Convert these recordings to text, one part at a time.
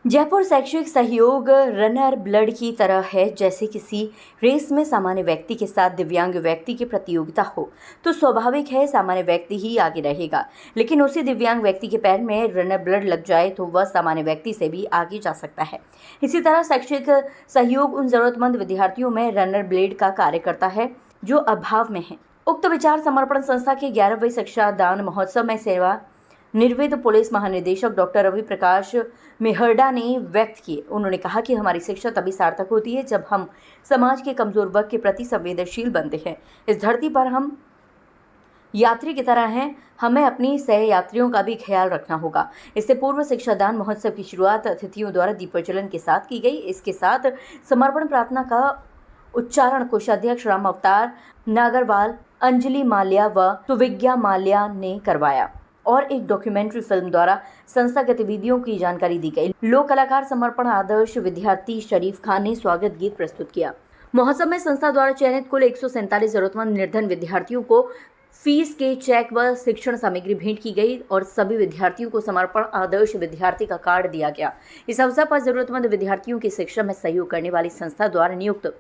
जयपुर शैक्षिक सहयोग runner blood की तरह है। जैसे किसी रेस में सामान्य व्यक्ति के साथ दिव्यांग व्यक्ति की प्रतियोगिता हो तो स्वाभाविक है सामान्य व्यक्ति ही आगे रहेगा, लेकिन उसी दिव्यांग व्यक्ति के पैर में रनर ब्लड लग जाए तो वह सामान्य व्यक्ति से भी आगे जा सकता है। इसी तरह शैक्षिक सहयोग उन जरूरतमंद विद्यार्थियों में रनर ब्लड का कार्य करता है जो अभाव में है। उक्त विचार समर्पण संस्था के 11वें शिक्षा दान महोत्सव में सेवा निवृत्त पुलिस महानिदेशक डॉक्टर रवि प्रकाश मेहरडा ने व्यक्त किए। उन्होंने कहा कि हमारी शिक्षा तभी सार्थक होती है जब हम समाज के कमजोर वर्ग के प्रति संवेदनशील बनते हैं। इस धरती पर हम यात्री की तरह हैं, हमें अपनी सह यात्रियों का भी ख्याल रखना होगा। इससे पूर्व शिक्षादान महोत्सव की शुरुआत अतिथियों द्वारा दीप प्रज्वलन के साथ की गई। इसके साथ समर्पण प्रार्थना का उच्चारण कोषाध्यक्ष राम अवतार नागरवाल, अंजलि माल्या व सुविज्ञा माल्या ने करवाया और एक डॉक्यूमेंट्री फिल्म द्वारा संस्था गतिविधियों की जानकारी दी गई। लोक कलाकार समर्पण आदर्श विद्यार्थी शरीफ खान ने स्वागत गीत प्रस्तुत किया। महोत्सव में संस्था द्वारा चयनित कुल 147 जरूरतमंद निर्धन विद्यार्थियों को फीस के चेक व शिक्षण सामग्री भेंट की गई और सभी विद्यार्थियों को समर्पण आदर्श विद्यार्थी का कार्ड दिया गया। इस अवसर पर जरूरतमंद विद्यार्थियों की शिक्षा में सहयोग करने वाली संस्था द्वारा नियुक्त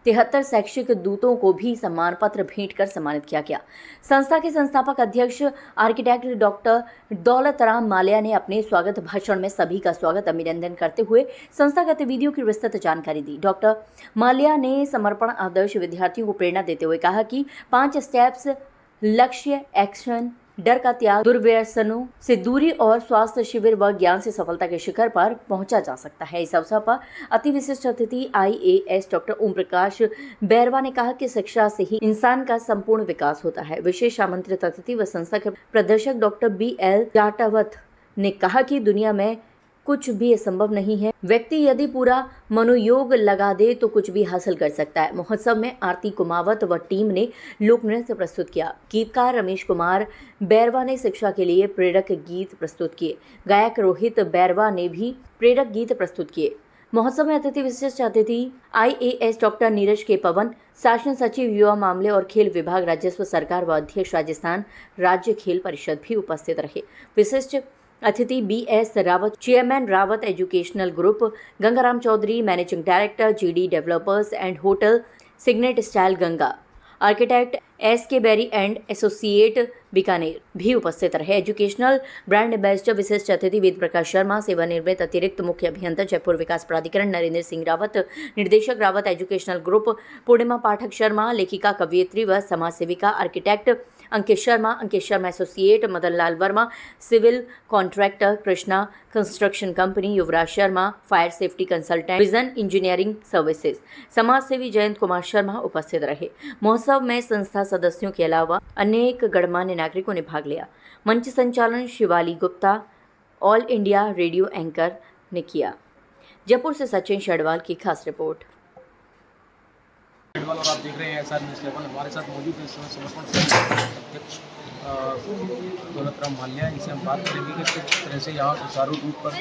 73 शैक्षिक दूतों को भी सम्मान पत्र भेंट कर सम्मानित किया गया। संस्था के संस्थापक अध्यक्ष आर्किटेक्ट डॉक्टर दौलत राम माल्या ने अपने स्वागत भाषण में सभी का स्वागत अभिनंदन करते हुए संस्था गतिविधियों की विस्तृत जानकारी दी। डॉक्टर माल्या ने समर्पण आदर्श विद्यार्थियों को प्रेरणा देते हुए कहा कि 5 स्टेप्स लक्ष्य, एक्शन, डर का त्याग, दुर्व्यसनों से दूरी और स्वास्थ्य शिविर व ज्ञान से सफलता के शिखर पर पहुंचा जा सकता है। इस अवसर पर अति विशिष्ट अतिथि IAS डॉक्टर ओम प्रकाश बैरवा ने कहा कि शिक्षा से ही इंसान का संपूर्ण विकास होता है। विशेष आमंत्रित अतिथि व संस्था के प्रदर्शक डॉक्टर BL जाटावत ने कहा कि दुनिया में कुछ भी असंभव नहीं है। व्यक्ति यदि पूरा मनोयोग लगा दे तो कुछ भी हासिल कर सकता है। महोत्सव में आरती कुमावत व टीम ने लोक नृत्य प्रस्तुत किया। गीतकार रमेश कुमार बैरवा ने शिक्षा के लिए प्रेरक गीत प्रस्तुत किए। गायक रोहित बैरवा ने भी प्रेरक गीत प्रस्तुत किए। महोत्सव में अतिथि विशिष्ट अतिथि IAS डॉक्टर नीरज के पवन, शासन सचिव युवा मामले और खेल विभाग राजस्व सरकार व अध्यक्ष राजस्थान राज्य खेल परिषद भी उपस्थित रहे। विशिष्ट अतिथि BS Rawat, chairman Rawat educational group, Gangaram Chaudhary, managing director GD developers and hotel signet style Ganga, architect SK Beri and associate Bikaner भी उपस्थित रहे। एजुकेशनल ब्रांड एम्बेसडर विशिष्ट अतिथि वेद प्रकाश शर्मा, सेवानिवृत्त अतिरिक्त मुख्य अभियंता जयपुर विकास प्राधिकरण नरेंद्र सिंह रावत, निर्देशक रावत एजुकेशनल ग्रुप पूर्णिमा पाठक शर्मा, लेखिका कवयित्री व समाज सेविका architect Ankit Sharma associate, Madan Lal Varma civil contractor, Krishna construction company, Yuvraj Sharma fire safety consultant, vision engineering services, समाज सेवी जयंत कुमार शर्मा उपस्थित रहे। महोत्सव में संस्था सदस्यों के अलावा अनेक गणमान्य नागरिकों ने भाग लिया। मंच संचालन Shivali Gupta, all India radio anchor ने किया। जयपुर से सचिन शेडवाल की खास रिपोर्ट। और आप देख रहे हैं SR न्यूज़ 11। हमारे साथ मौजूद है इस समय समर्पण समिति अध्यक्ष दौलत राम माल्या। इनसे हम बात करेंगे कि किस तरह से यहाँ सुचारू रूप पर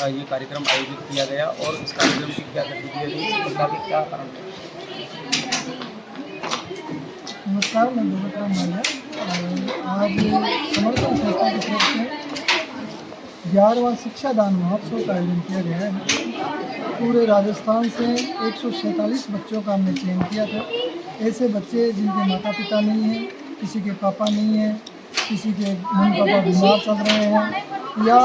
ये कार्यक्रम आयोजित किया गया और इस कार्यक्रम की क्या गतिविधियाँ रही, इसका भी क्या कारण है। नमस्कार, मैं दौलत राम माल्या। आज समर्पण संस्था की तरफ से 11वां शिक्षा दान महोत्सव का आयोजन किया गया है। पूरे राजस्थान से 147 बच्चों का हमने चयन किया था। ऐसे बच्चे जिनके माता पिता नहीं हैं, किसी के पापा नहीं हैं, किसी के मम्मी पापा बीमार चल रहे हैं या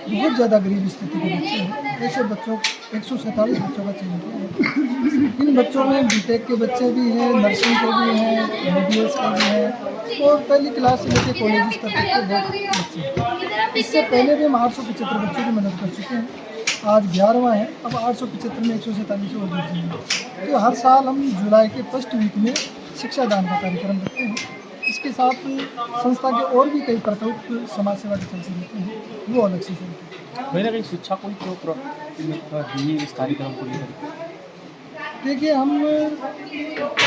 बहुत ज़्यादा गरीब स्थिति के बच्चे हैं। ऐसे बच्चों 147 बच्चों का चयन किया है। इन बच्चों में BTech के बच्चे भी हैं, नर्सिंग के भी हैं, MBBS के भी हैं और पहली क्लास से लेकर कॉलेज तक के बहुत बच्चे हैं। इससे पहले भी हम 875 बच्चों की मदद कर चुके हैं। आज 11वां है, अब 875 में 147 और जुड़ जाएंगे। तो हर साल हम जुलाई के फर्स्ट वीक में शिक्षा दान का कार्यक्रम रखते हैं। इसके साथ संस्था के और भी कई प्रकल्प समाज सेवा के चलते रहते हैं, वो अलग से चलते हैं। कहीं ना कहीं शिक्षा को क्यों प्राथमिकता दी इस कार्यक्रम को लेकर? देखिए, हम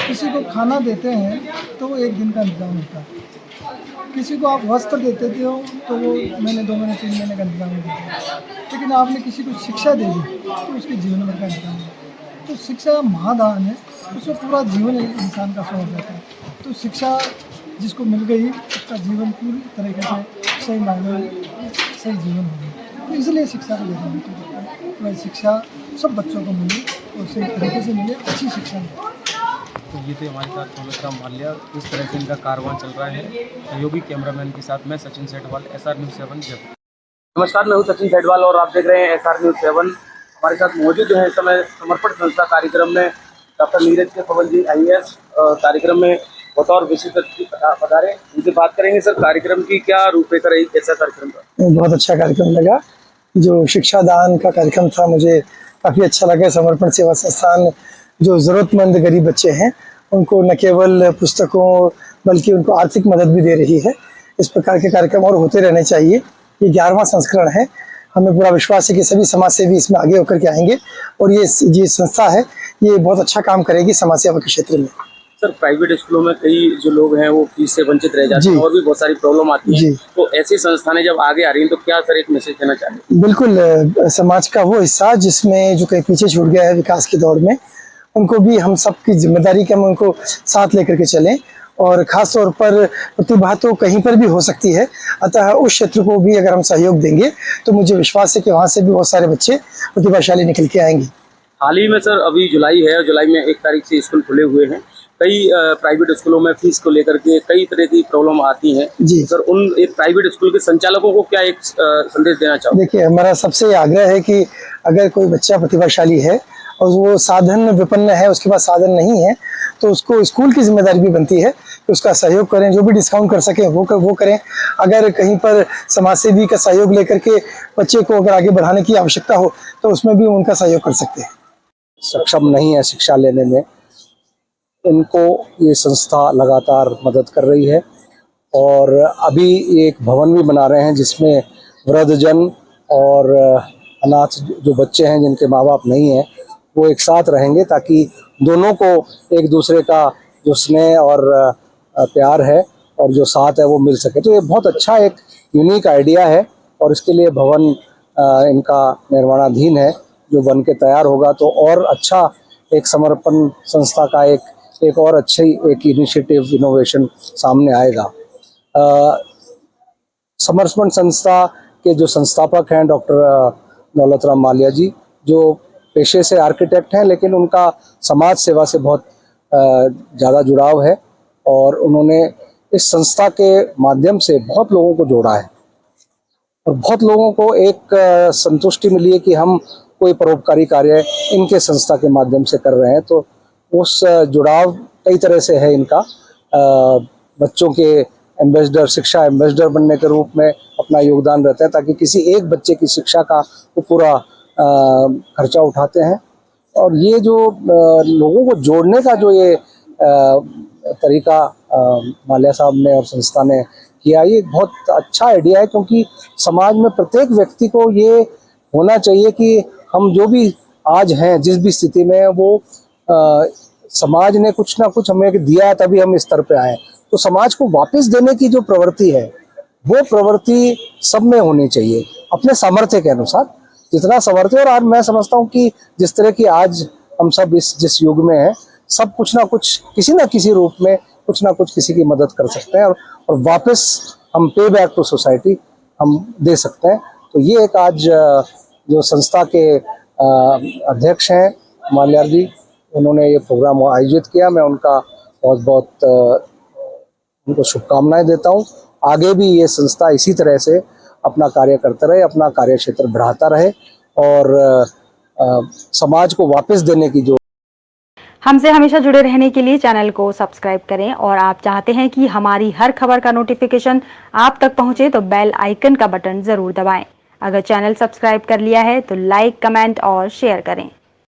किसी को खाना देते हैं तो वो एक दिन का इंतजाम होता है। किसी को आप वस्त्र देते हो तो वो महीने 2 महीने 3 महीने का इंतजाम देते हैं। लेकिन आपने किसी को शिक्षा दे दी तो उसके जीवन भर का इंतजाम है। तो शिक्षा महादान है, उसमें पूरा जीवन इंसान का सफल रहता है। तो शिक्षा जिसको मिल गई उसका जीवन पूरी तरीके से सही मायने में सही जीवन हो गया। तो इसलिए शिक्षा को लेना है। वह शिक्षा सब बच्चों को मिले और सही तरीके से मिले, अच्छी शिक्षा मिले। तो ये थे हमारे साथ दौलतराम माल्या। इस तरह से इनका कारवां चल रहा है। सहयोगी कैमरामैन के साथ मैं सचिन सेठवाल, SR News 7 जयपुर। नमस्कार, मैं हूँ सचिन सेठवाल और आप देख रहे हैं SR News 7। हमारे साथ मौजूद हैं इस समय समर्पण संस्था कार्यक्रम में डॉक्टर नीरज के पवन जी IAS कार्यक्रम में बतौर विशिष्ट अतिथि पधारे। उनसे बात करेंगे। सर, कार्यक्रम की क्या रूपरेखा रही, कैसा कार्यक्रम था? बहुत अच्छा कार्यक्रम लगा। जो शिक्षा दान का कार्यक्रम था मुझे काफ़ी अच्छा लगा। समर्पण सेवा संस्थान जो ज़रूरतमंद गरीब बच्चे हैं उनको न केवल पुस्तकों बल्कि उनको आर्थिक मदद भी दे रही है। इस प्रकार के कार्यक्रम और होते रहने चाहिए। ये 11वां संस्करण है। हमें पूरा विश्वास है कि सभी समाज सेवी इसमें आगे होकर के आएंगे और ये संस्था है ये बहुत अच्छा काम करेगी समाज सेवा के क्षेत्र में। सर, प्राइवेट स्कूलों में कई जो लोग हैं वो फीस से वंचित रह जाते हैं और भी बहुत सारी प्रॉब्लम आती है, तो ऐसी संस्थाएं जब आगे आ रही हैं तो क्या सर एक मैसेज देना चाहेंगे? बिल्कुल, समाज का वो हिस्सा जिसमें जो कहीं पीछे छूट गया है विकास की दौड़ में, उनको भी हम सबकी जिम्मेदारी कि हम उनको साथ लेकर के चलें और ख़ास तौर पर प्रतिभा तो कहीं पर भी हो सकती है, अतः उस क्षेत्र को भी अगर हम सहयोग देंगे तो मुझे विश्वास है कि वहाँ से भी बहुत सारे बच्चे प्रतिभाशाली निकल के आएंगे। हाल ही में सर अभी जुलाई है, जुलाई में 1 तारीख से स्कूल खुले हुए हैं। कई प्राइवेट स्कूलों में फीस को लेकर के कई तरह की प्रॉब्लम आती हैं जी। सर, उन एक प्राइवेट स्कूल के संचालकों को क्या एक संदेश देना चाहोगे? देखिए, हमारा सबसे आग्रह है कि अगर कोई बच्चा प्रतिभाशाली है और वो साधन विपन्न है, उसके पास साधन नहीं है, तो उसको स्कूल की जिम्मेदारी भी बनती है कि उसका सहयोग करें, जो भी डिस्काउंट कर सकें वो करें। अगर कहीं पर समाज सेवी का सहयोग लेकर के बच्चे को अगर आगे बढ़ाने की आवश्यकता हो तो उसमें भी उनका सहयोग कर सकते हैं। सक्षम नहीं है शिक्षा लेने में, इनको ये संस्था लगातार मदद कर रही है और अभी एक भवन भी बना रहे हैं जिसमें वृद्धजन और अनाथ जो बच्चे हैं जिनके माँ बाप नहीं हैं वो एक साथ रहेंगे ताकि दोनों को एक दूसरे का जो स्नेह और प्यार है और जो साथ है वो मिल सके। तो ये बहुत अच्छा एक यूनिक आइडिया है और इसके लिए भवन इनका निर्माणाधीन है जो बन के तैयार होगा तो और अच्छा एक समर्पण संस्था का एक और अच्छी एक इनिशिएटिव इनोवेशन सामने आएगा। समर्पण संस्था के जो संस्थापक हैं डॉक्टर दौलतराम माल्या जी, जो पेशे से आर्किटेक्ट हैं लेकिन उनका समाज सेवा से बहुत ज़्यादा जुड़ाव है और उन्होंने इस संस्था के माध्यम से बहुत लोगों को जोड़ा है और बहुत लोगों को एक संतुष्टि मिली है कि हम कोई परोपकारी कार्य इनके संस्था के माध्यम से कर रहे हैं। तो उस जुड़ाव कई तरह से है इनका। बच्चों के एम्बेसडर, शिक्षा एम्बेसडर बनने के रूप में अपना योगदान रहता है ताकि किसी एक बच्चे की शिक्षा का वो पूरा खर्चा उठाते हैं। और ये जो लोगों को जोड़ने का जो ये तरीका माल्या साहब ने और संस्था ने किया, ये बहुत अच्छा आइडिया है क्योंकि समाज में प्रत्येक व्यक्ति को ये होना चाहिए कि हम जो भी आज हैं, जिस भी स्थिति में वो समाज ने कुछ ना कुछ हमें दिया है तभी हम इस स्तर पे आए। तो समाज को वापस देने की जो प्रवृत्ति है वो प्रवृत्ति सब में होनी चाहिए अपने सामर्थ्य के अनुसार, जितना सामर्थ्य। और आज मैं समझता हूँ कि जिस तरह की आज हम सब जिस युग में हैं, सब कुछ ना कुछ किसी ना किसी रूप में कुछ ना कुछ किसी की मदद कर सकते हैं और वापस हम पे बैक टू सोसाइटी हम दे सकते हैं। तो ये एक आज जो संस्था के अध्यक्ष हैं माल्या जी, उन्होंने ये प्रोग्राम आयोजित किया। मैं उनका बहुत बहुत उनको शुभकामनाएं देता हूँ। आगे भी ये संस्था इसी तरह से अपना कार्य करता रहे, अपना कार्य क्षेत्र बढ़ाता रहे और समाज को वापस देने की जो। हमसे हमेशा जुड़े रहने के लिए चैनल को सब्सक्राइब करें और आप चाहते हैं कि हमारी हर खबर का नोटिफिकेशन आप तक पहुंचे तो बेल आइकन का बटन जरूर दबाएं। अगर चैनल सब्सक्राइब कर लिया है तो लाइक, कमेंट और शेयर करें।